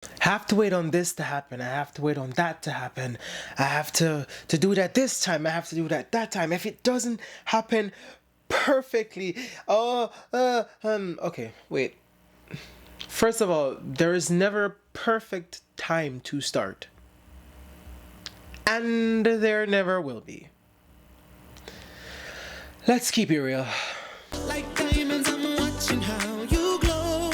I have to wait on this to happen. I have to wait on that to happen. I have to do that this time. I have to do that time. If it doesn't happen perfectly, okay, wait. First of all, there is never a perfect time to start, and there never will be. Let's keep it real. Like diamonds, I'm watching how you glow.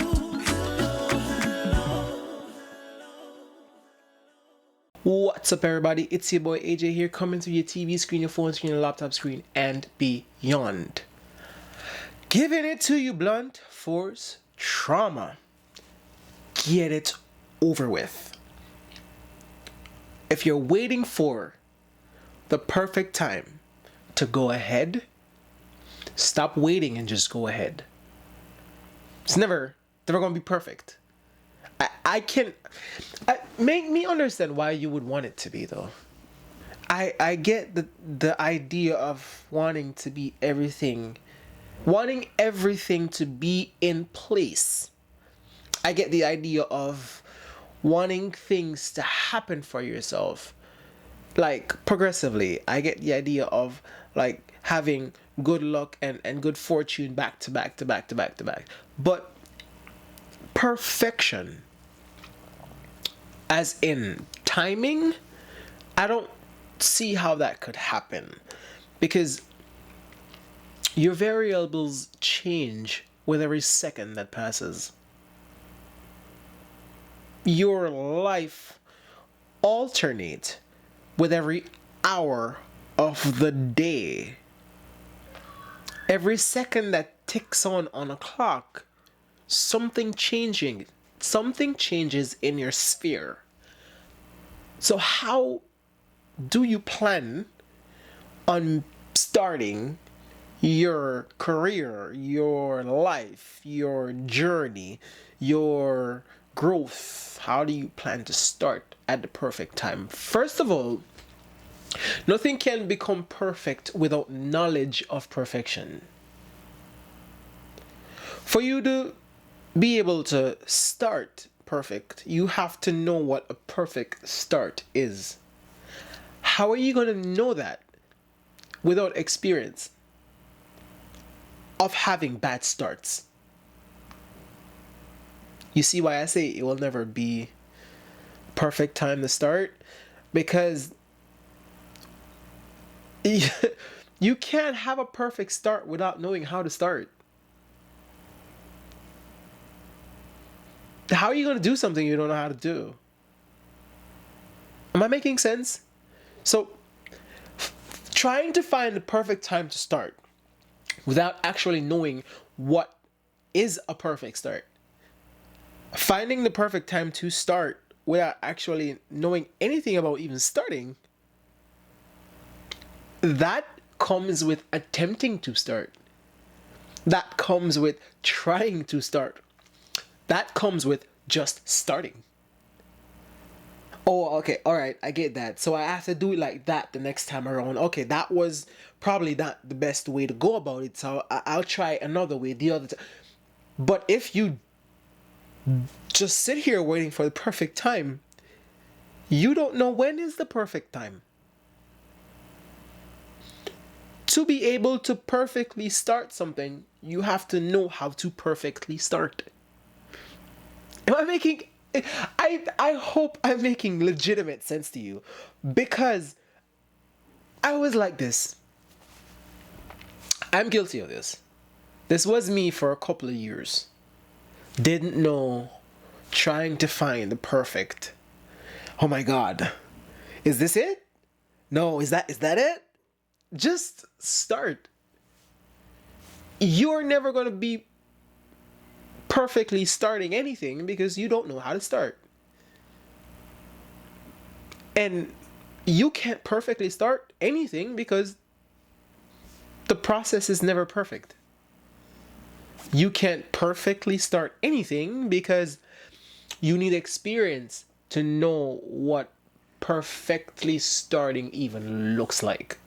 What's up, everybody? It's your boy AJ here, coming through your TV screen, your phone screen, your laptop screen, and beyond. Giving it to you blunt force trauma. Get it over with. If you're waiting for the perfect time to go ahead, stop waiting and just go ahead. It's never gonna be perfect. Make me understand why you would want it to be though. I get the idea of wanting to be everything, wanting everything to be in place. I get the idea of wanting things to happen for yourself, like progressively. I get the idea of like having good luck and good fortune back to back to back to back to back. But perfection, as in timing, I don't see how that could happen, because your variables change with every second that passes. Your life alternate with every hour of the day. Every second that ticks on a clock, something changes in your sphere. So how do you plan on starting your career, your life, your journey, your growth? How do you plan to start at the perfect time? First of all, nothing can become perfect without knowledge of perfection. For you to be able to start perfect, you have to know what a perfect start is. How are you going to know that without experience of having bad starts? You see why I say it will never be perfect time to start? Because you can't have a perfect start without knowing how to start. How are you going to do something you don't know how to do? Am I making sense? So, trying to find the perfect time to start without actually knowing what is a perfect start. Finding the perfect time to start without actually knowing anything about even starting, that comes with attempting to start. That comes with trying to start. That comes with just starting. Oh, okay, all right, I get that. So I have to do it like that the next time around. Okay, that was probably not the best way to go about it. So I'll try another way the other time. But if you just sit here waiting for the perfect time, you don't know when is the perfect time. To be able to perfectly start something, you have to know how to perfectly start. Am I making... I hope I'm making legitimate sense to you, because I was like this. I'm guilty of this. This was me for a couple of years. Didn't know, trying to find the perfect. Oh my God. Is this it? No, is that it? Just start. You're never going to be perfectly starting anything because you don't know how to start. And you can't perfectly start anything because the process is never perfect. You can't perfectly start anything because you need experience to know what perfectly starting even looks like.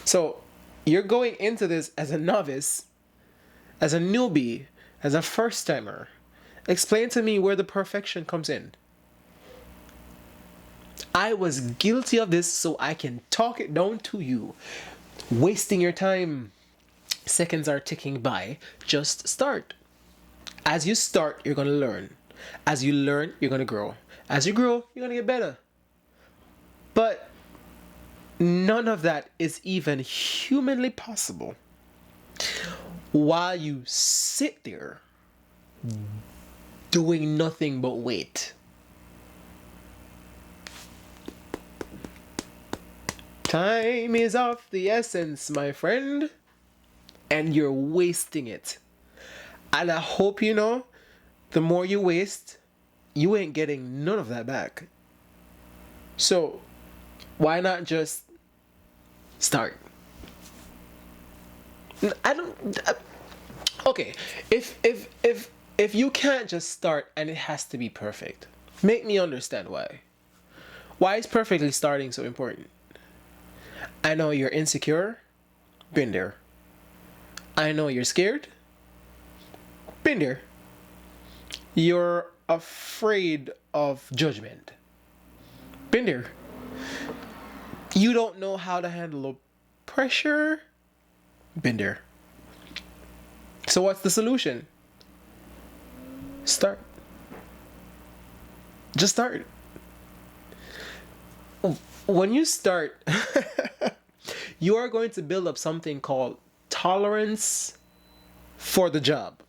So you're going into this as a novice, as a newbie, as a first timer, Explain to me where the perfection comes in. I was guilty of this, so I can talk it down to you. Wasting your time. Seconds are ticking by. Just start. As you start, you're going to learn. As you learn, you're going to grow. As you grow, you're going to get better. But none of that is even humanly possible while you sit there doing nothing but wait. Time is of the essence, my friend, and you're wasting it. And I hope you know, the more you waste, you ain't getting none of that back. So, why not just start? Okay, if you can't just start and it has to be perfect, make me understand why. Why is perfectly starting so important? I know you're insecure. Been there. I know you're scared. Been there. You're afraid of judgment. Been there. You don't know how to handle pressure. Been there. So what's the solution? Start. Just start. When you start, you are going to build up something called tolerance for the job.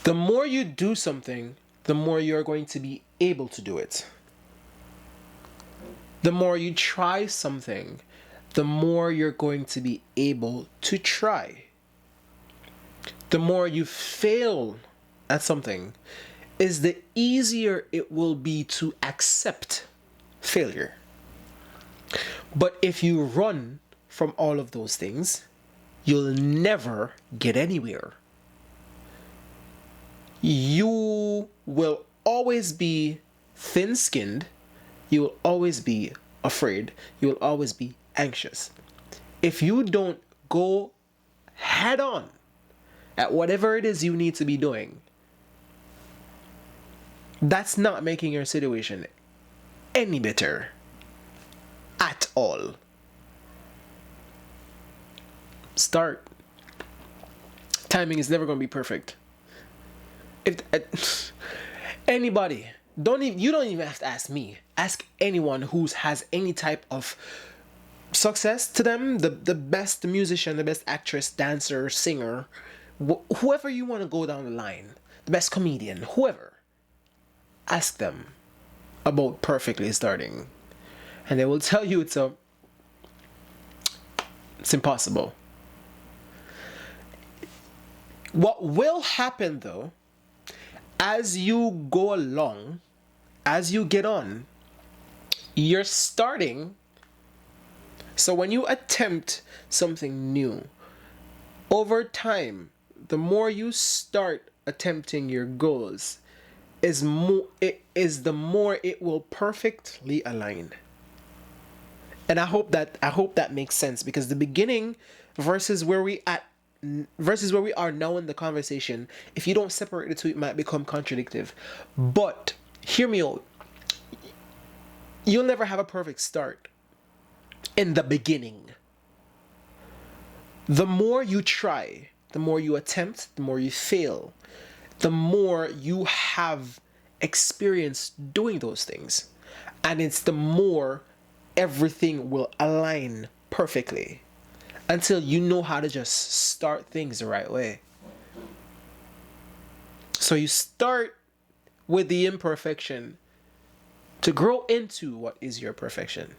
The more you do something, the more you're going to be able to do it. The more you try something, the more you're going to be able to try. The more you fail at something, is the easier it will be to accept failure. But if you run from all of those things, you'll never get anywhere. You will always be thin-skinned. You will always be afraid. You will always be anxious. If you don't go head on at whatever it is you need to be doing, that's not making your situation any better at all. Start. Timing is never going to be perfect. If anybody, you don't even have to ask me. Ask anyone who has any type of success to them, the best musician, the best actress, dancer, singer, whoever you want to go down the line, the best comedian, whoever. Ask them about perfectly starting, and they will tell you it's impossible. What will happen though, as you go along, as you get on, you're starting. So when you attempt something new, over time, the more you start attempting your goals, the more it will perfectly align. And I hope that makes sense, because the beginning versus where we are now in the conversation, if you don't separate the two, it might become contradictory. But hear me out. You'll never have a perfect start in the beginning. The more you try, the more you attempt, the more you fail, the more you have experience doing those things. And it's the more everything will align perfectly until you know how to just start things the right way. So you start with the imperfection to grow into what is your perfection.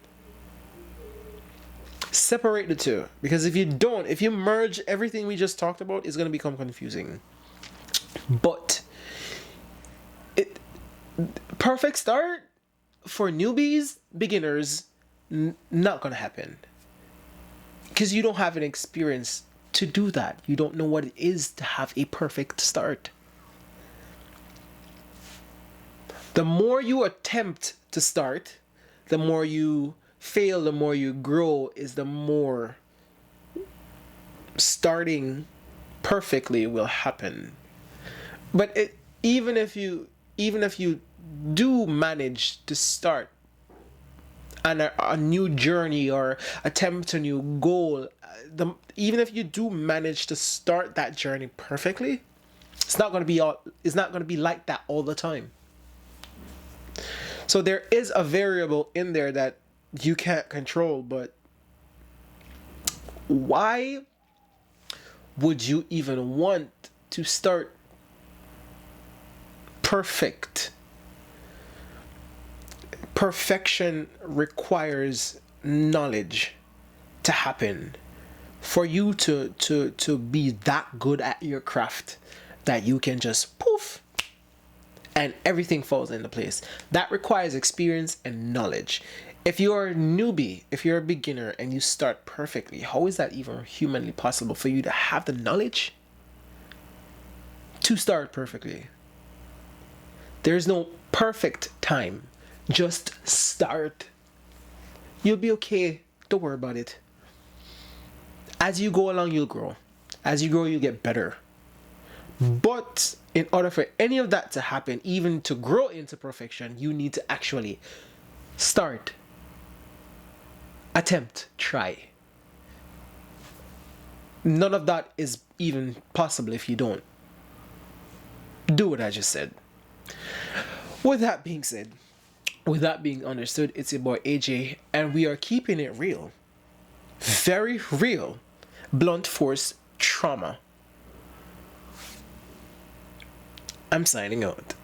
Separate the two, because if you merge everything we just talked about, it's going to become confusing. But perfect start for newbies, beginners, not going to happen, because you don't have an experience to do that. You don't know what it is to have a perfect start. The more you attempt to start, the more you fail, the more you grow, is the more starting perfectly will happen. But even if you even if you do manage to start on a new journey or attempt a new goal, even if you do manage to start that journey perfectly, it's not going to be like that all the time. So there is a variable in there that you can't control, but why would you even want to start perfect? Perfection requires knowledge to happen. For you to be that good at your craft that you can just poof and everything falls into place. That requires experience and knowledge. If you're a newbie, if you're a beginner and you start perfectly, how is that even humanly possible for you to have the knowledge to start perfectly? There's no perfect time. Just start. You'll be okay. Don't worry about it. As you go along, you'll grow. As you grow, you get better. But in order for any of that to happen, even to grow into perfection, you need to actually start, attempt, try. None of that is even possible if you don't do what I just said. With that being said, with that being understood, it's your boy AJ, and we are keeping it real. Very real. Blunt force trauma. I'm signing out.